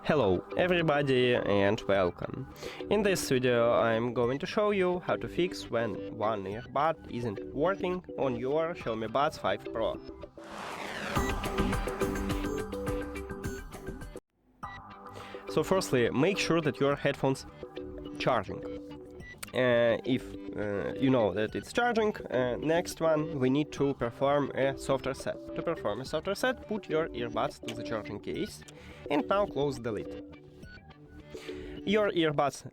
Hello everybody and welcome. In this video I'm going to show you how to fix when one earbud isn't working on your XIAOMI Buds 5 Pro. So firstly, make sure that your headphones charging. If you know that it's charging, next one we need to perform a software reset. To perform a software reset, put your earbuds to the charging case and now close the lid. Your earbuds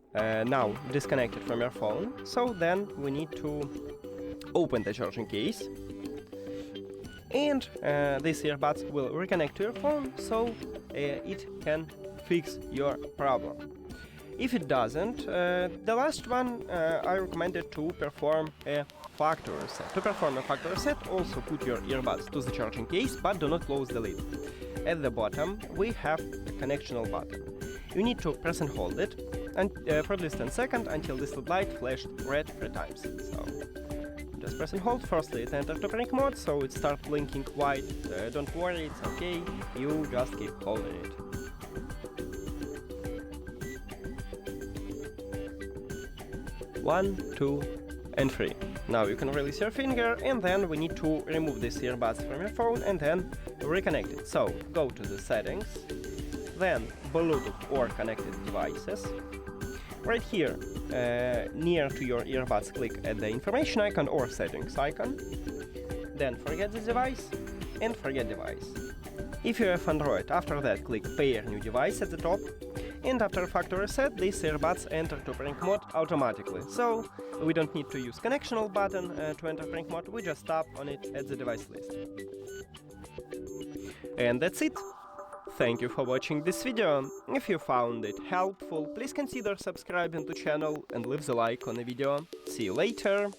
now disconnected from your phone, so then we need to open the charging case and these earbuds will reconnect to your phone, so it can fix your problem. If it doesn't, the last one I recommended to perform a factory reset. To perform a factory reset, also put your earbuds to the charging case, but do not close the lid. At the bottom we have a connectional button. You need to press and hold it and for at least 10 seconds until this light flashed red 3 times. So just press and hold. Firstly it enters to mode, so it starts blinking white. Don't worry, it's okay, you just keep holding it. One, 2, and 3. Now you can release your finger, and then we need to remove these earbuds from your phone and then reconnect it. So go to the settings, then Bluetooth or connected devices. Right here, near to your earbuds, click at the information icon or settings icon. Then forget this device and forget device. If you have Android, after that click pair new device at the top. And after factory reset, these earbuds enter to prank mode automatically. So we don't need to use connectional button to enter prank mode, we just tap on it at the device list. And that's it! Thank you for watching this video. If you found it helpful, please consider subscribing to the channel and leave the like on the video. See you later!